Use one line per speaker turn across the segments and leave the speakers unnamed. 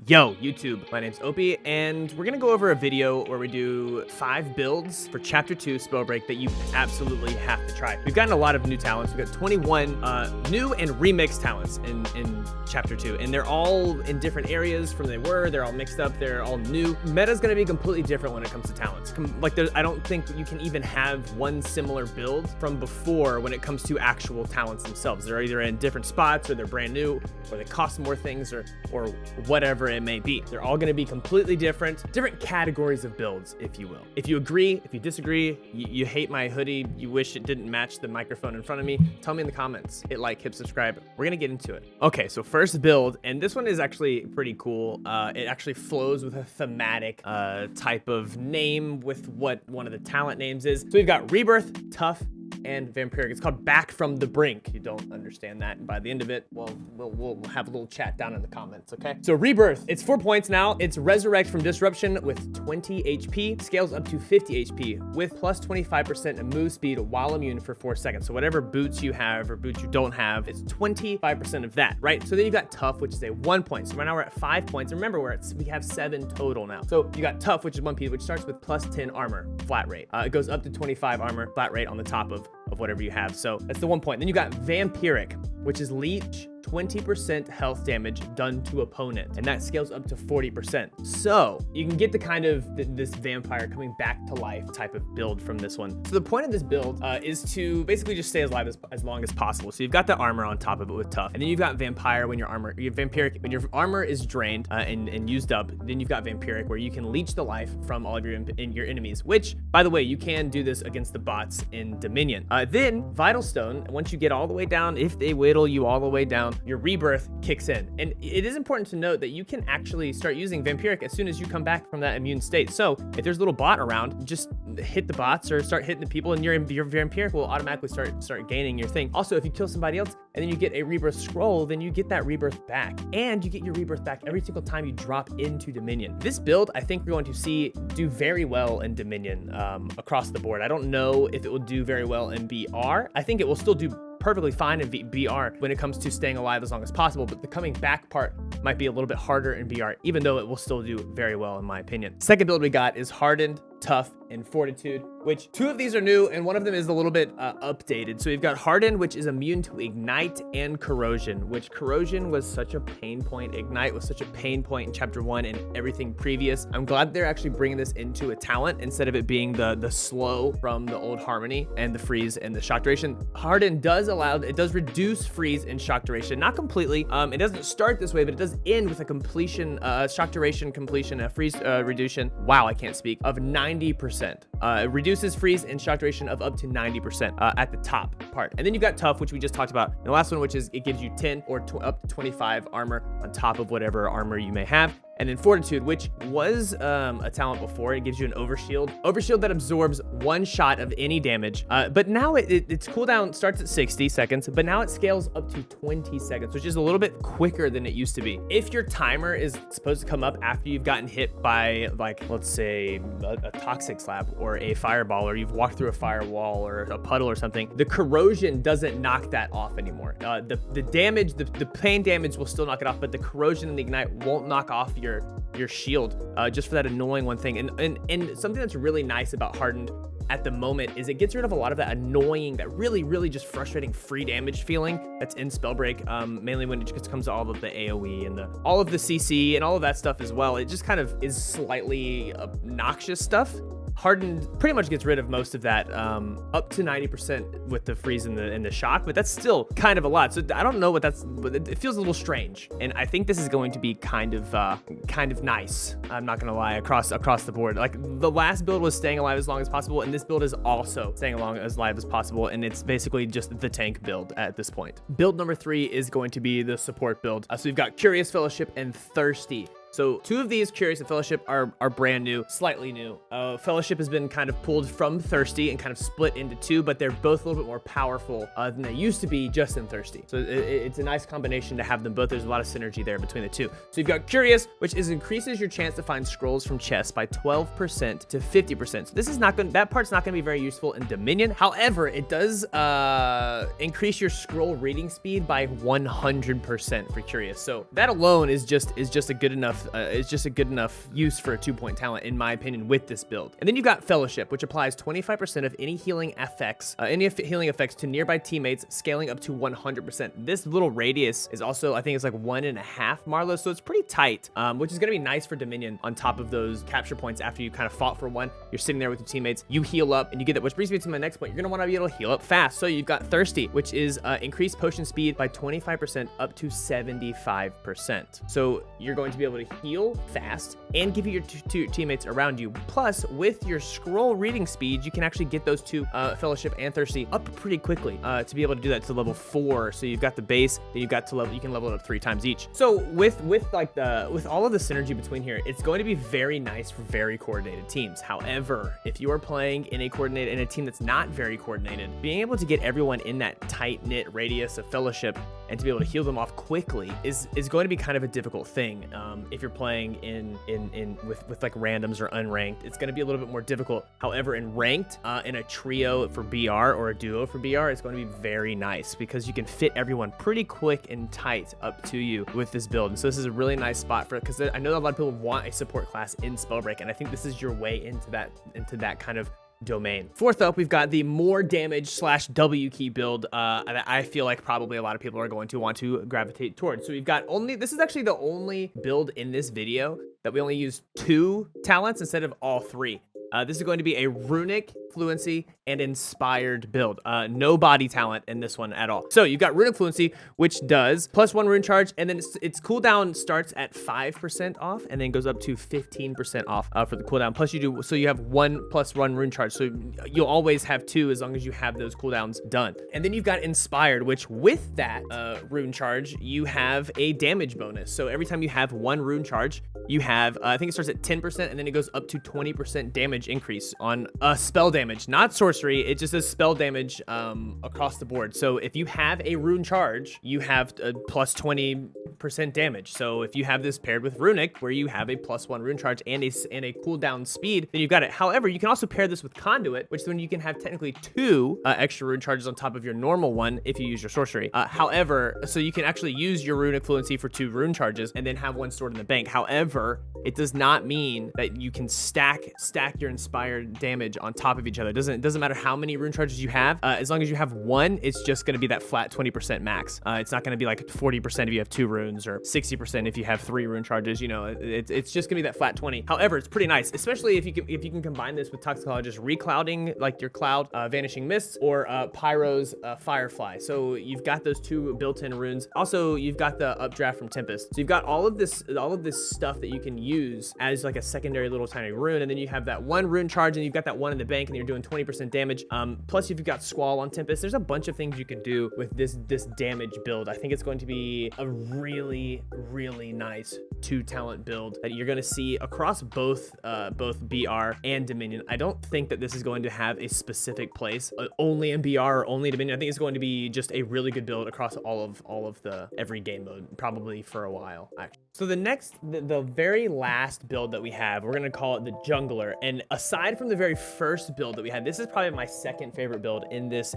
Yo, YouTube, my name's Opie, and we're gonna go over a video where we do 5 builds for Chapter 2 Spellbreak that you absolutely have to try. We've gotten a lot of new talents. We've got 21 new and remixed talents in Chapter 2, and they're all in different areas from they were. They're all mixed up. They're all new. Meta's gonna be completely different when it comes to talents. I don't think you can even have one similar build from before when it comes to actual talents themselves. They're either in different spots, or they're brand new, or they cost more things, or whatever it may be. They're all going to be completely different categories of builds, if you will. If you agree, if you disagree, you hate my hoodie, you wish it didn't match the microphone in front of me, tell me in the comments. Hit like, hit subscribe. We're going to get into it. Okay, so first build, and this one is actually pretty cool. It actually flows with a thematic type of name with what one of the talent names is. So we've got Rebirth, Tough, and Vampiric. It's called Back from the Brink. You don't understand that, and by the end of it, well, we'll have a little chat down in the comments, okay? So Rebirth, it's 4 points now. It's Resurrect from Disruption with 20 HP, scales up to 50 HP with plus 25% move speed while immune for 4 seconds. So whatever boots you have or boots you don't have, it's 25% of that, right? So then you've got Tough, which is a 1 point. So right now we're at 5 points. Remember, we have 7 total now. So you got Tough, which is 1 piece, which starts with plus 10 armor, flat rate. It goes up to 25 armor, flat rate on the top of whatever you have. So that's the 1 point. Then you got Vampiric, which is leech 20% health damage done to opponent, and that scales up to 40%. So you can get the kind of this vampire coming back to life type of build from this one. So the point of this build is to basically just stay alive as long as possible. So you've got the armor on top of it with Tough, and then you've got Vampire when your Vampiric when your armor is drained and used up. Then you've got Vampiric where you can leech the life from all of your enemies, which, by the way, you can do this against the bots in Dominion. Then Vital Stone, once you get all the way down, if they whittle you all the way down, your Rebirth kicks in. And it is important to note that you can actually start using Vampiric as soon as you come back from that immune state. So if there's a little bot around, just hit the bots or start hitting the people, and your Vampiric will automatically start gaining your thing. Also, if you kill somebody else and then you get a Rebirth scroll, then you get that Rebirth back, and you get your Rebirth back every single time you drop into Dominion. This build, I think we're going to see do very well in Dominion across the board. I don't know if it will do very well in BR. I think it will still do perfectly fine in BR when it comes to staying alive as long as possible, but the coming back part might be a little bit harder in BR, even though it will still do very well in my opinion. Second build we got is Hardened, Tough, and Fortitude, which 2 of these are new and 1 of them is a little bit updated. So we've got Hardened, which is immune to Ignite and Corrosion, which Corrosion was such a pain point. Ignite was such a pain point in Chapter 1 and everything previous. I'm glad they're actually bringing this into a talent instead of it being the slow from the old Harmony and the freeze and the shock duration. Hardened does reduce freeze and shock duration, not completely. It doesn't start this way, but it does end with a completion, shock duration completion, a freeze reduction. Wow, I can't speak, of 90%. It reduces freeze and shock duration of up to 90% at the top part. And then you've got Tough, which we just talked about. And the last one, which is it gives you 10 or up to 25 armor on top of whatever armor you may have. And then Fortitude, which was a talent before. It gives you an overshield that absorbs 1 shot of any damage. But now its cooldown starts at 60 seconds, but now it scales up to 20 seconds, which is a little bit quicker than it used to be. If your timer is supposed to come up after you've gotten hit by, like, let's say a toxic slab or a fireball, or you've walked through a firewall or a puddle or something, the corrosion doesn't knock that off anymore. The damage, the pain damage will still knock it off, but the corrosion and the ignite won't knock off your shield, just for that annoying one thing. And something that's really nice about Hardened at the moment is it gets rid of a lot of that annoying, that really just frustrating free damage feeling that's in Spellbreak, mainly when it just comes to all of the AoE and all of the CC and all of that stuff as well. It just kind of is slightly obnoxious stuff. Hardened pretty much gets rid of most of that, up to 90% with the freeze and the shock, but that's still kind of a lot. So I don't know but it feels a little strange. And I think this is going to be kind of nice. I'm not gonna lie, across the board. Like, the last build was staying alive as long as possible, and this build is also staying alive as possible, and it's basically just the tank build at this point. Build number 3 is going to be the support build. So we've got Curious Fellowship and Thirsty. So 2 of these, Curious and Fellowship, are brand new, slightly new. Fellowship has been kind of pulled from Thirsty and kind of split into 2, but they're both a little bit more powerful than they used to be just in Thirsty. So it's a nice combination to have them both. There's a lot of synergy there between the 2. So you've got Curious, which increases your chance to find scrolls from chests by 12% to 50%. So this is not that part's not going to be very useful in Dominion. However, it does increase your scroll reading speed by 100% for Curious. So that alone is just a good enough it's just a good enough use for a 2-point talent, in my opinion, with this build. And then you've got Fellowship, which applies 25% of any healing effects to nearby teammates, scaling up to 100%. This little radius is also, I think it's like 1.5 Marlows, so it's pretty tight, which is gonna be nice for Dominion on top of those capture points. After you kind of fought for one, you're sitting there with your teammates, you heal up and you get that, which brings me to my next point. You're gonna wanna be able to heal up fast. So you've got Thirsty, which is increased potion speed by 25% up to 75%. So you're going to be able to heal fast and give your two teammates around you. Plus, with your scroll reading speed, you can actually get those two, Fellowship and Thirsty, up pretty quickly to be able to do that to level 4. So you've got the base, then you've got you can level it up 3 times each. So with all of the synergy between here, it's going to be very nice for very coordinated teams. However, if you are playing in a team that's not very coordinated, being able to get everyone in that tight-knit radius of Fellowship and to be able to heal them off quickly is going to be kind of a difficult thing. If you're playing with like randoms or unranked, it's going to be a little bit more difficult. However, in ranked, in a trio for BR or a duo for BR, it's going to be very nice because you can fit everyone pretty quick and tight up to you with this build. And so this is a really nice spot for it, because I know that a lot of people want a support class in Spellbreak, and I think this is your way into that kind of domain. Fourth up, we've got the more damage / W key build that I feel like probably a lot of people are going to want to gravitate towards. So we've got this is actually the only build in this video that we only use 2 talents instead of all 3. This is going to be a Runic, Fluency, and Inspired build. No body talent in this one at all. So you've got Runic Fluency, which does +1 rune charge, and then its cooldown starts at 5% off, and then goes up to 15% off for the cooldown. Plus you have 1 + 1 rune charge, so you'll always have 2 as long as you have those cooldowns done. And then you've got Inspired, which with that rune charge, you have a damage bonus. So every time you have 1 rune charge, you have, I think it starts at 10%, and then it goes up to 20% damage increase on spell damage, not sorcery. It just says spell damage across the board. So if you have a rune charge, you have a +20% damage. So if you have this paired with Runic, where you have a +1 rune charge and a cooldown speed, then you've got it. However, you can also pair this with Conduit, which then you can have technically 2 extra rune charges on top of your normal one if you use your sorcery. However, so you can actually use your Runic Fluency for 2 rune charges and then have 1 stored in the bank. However, it does not mean that you can stack your inspired damage on top of each other. It doesn't matter how many rune charges you have. As long as you have 1, it's just going to be that flat 20% max. It's not going to be like 40% if you have 2 runes or 60% if you have 3 rune charges. You know, it's just going to be that flat 20. However, it's pretty nice, especially if you can combine this with Toxicologist Reclouding, like your Cloud Vanishing Mists, or Pyro's Firefly. So you've got those 2 built-in runes. Also, you've got the Updraft from Tempest. So you've got all of this stuff that you can use as like a secondary little tiny rune, and then you have that 1 rune charge, and you've got that 1 in the bank, and you're doing 20% damage. Plus, if you've got Squall on Tempest, there's a bunch of things you can do with this damage build. I think it's going to be a really, really nice 2-talent build that you're going to see across both BR and Dominion. I don't think that this is going to have a specific place only in BR or only Dominion. I think it's going to be just a really good build across all of the every game mode, probably for a while, actually. So the very last build that we have, we're gonna call it the Jungler. And aside from the very first build that we had, this is probably my second favorite build in this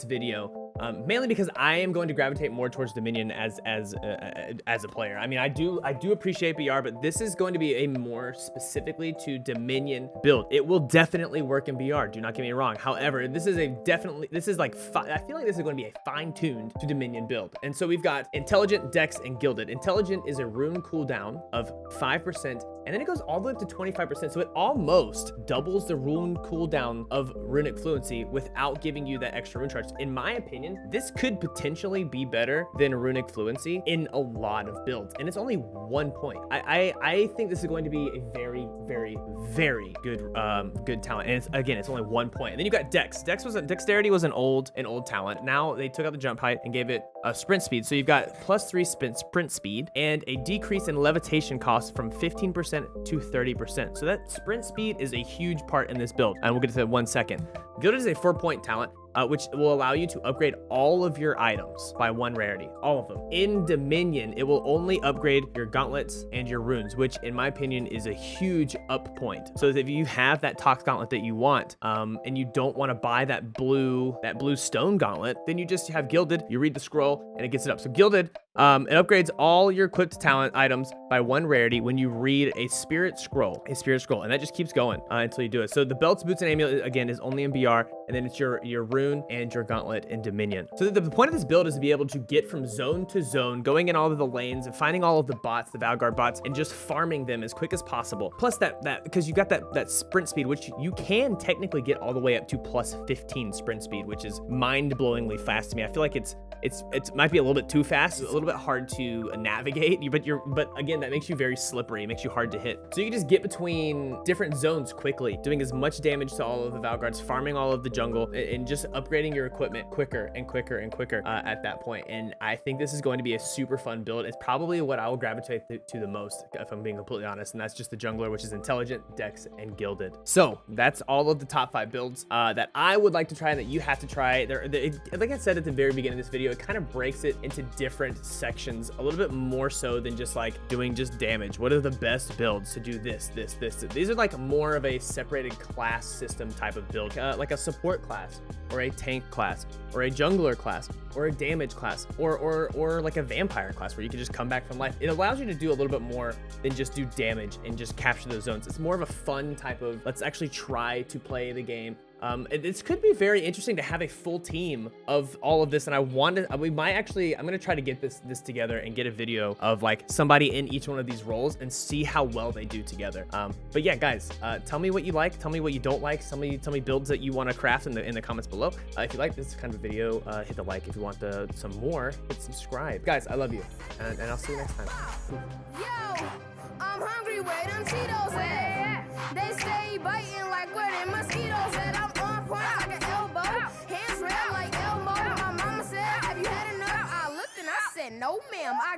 video. Mainly because I am going to gravitate more towards Dominion as a player. I mean, I do appreciate BR, but this is going to be a more specifically to Dominion build. It will definitely work in BR. Do not get me wrong. However, this is like I feel like this is going to be a fine-tuned to Dominion build. And so we've got Intelligent, Dex, and Gilded. Intelligent is a rune cooldown of 5%, and then it goes all the way up to 25%. So it almost doubles the rune cooldown of Runic Fluency without giving you that extra rune charge. In my opinion, this could potentially be better than Runic Fluency in a lot of builds, and it's only 1 point. I think this is going to be a very, very, very good talent, and it's only 1 point. And then you got Dex. Dexterity was an old talent. Now they took out the jump height and gave it a sprint speed. So you've got +3 sprint speed and a decrease in levitation cost from 15% to 30%. So that sprint speed is a huge part in this build, and we'll get to that in 1 second. Gilded is a 4-point talent, which will allow you to upgrade all of your items by 1 rarity, all of them. In Dominion, it will only upgrade your gauntlets and your runes, which in my opinion is a huge up point. So if you have that Tox Gauntlet that you want, and you don't want to buy that blue stone gauntlet, then you just have Gilded, you read the scroll, and it gets it up. So Gilded It upgrades all your equipped talent items by 1 rarity when you read a spirit scroll, and that just keeps going until you do it. So the belts, boots, and amulet again is only in BR, and then it's your rune and your gauntlet in Dominion. So the point of this build is to be able to get from zone to zone, going in all of the lanes and finding all of the bots, the Valguard bots, and just farming them as quick as possible. Plus that because you got that sprint speed, which you can technically get all the way up to plus 15 sprint speed, which is mind-blowingly fast to me. I feel like it might be a little bit too fast, a little bit hard to navigate, but again, that makes you very slippery. It makes you hard to hit. So you can just get between different zones quickly, doing as much damage to all of the Valguards, farming all of the jungle, and just upgrading your equipment quicker and quicker and quicker at that point. And I think this is going to be a super fun build. It's probably what I will gravitate to the most, if I'm being completely honest, and that's just the jungler, which is intelligent, dex, and gilded. So that's all of the top 5 builds that I would like to try, that you have to try. Like I said at the very beginning of this video, it kind of breaks it into different sections a little bit more so than just like doing just damage. What are the best builds to do this? These are like more of a separated class system type of build, like a support class or a tank class or a jungler class or a damage class or like a vampire class where you can just come back from life. It allows you to do a little bit more than just do damage and just capture those zones. It's more of a fun type of, let's actually try to play the game. This could be very interesting to have a full team of all of this, and I'm gonna try to get this together and get a video of like somebody in each one of these roles and see how well they do together. But yeah, guys, tell me what you like, tell me what you don't like, tell me builds that you want to craft in the comments below. If you like this kind of video, hit the like. If you want some more, hit subscribe. Guys, I love you, and I'll see you next time.
Yo, I'm hungry where them Cheetos at. They stay biting like where them mosquitoes at. I'm on point like an elbow. Hands red like Elmo. My mama said, have you had enough? I looked and I said, no ma'am. I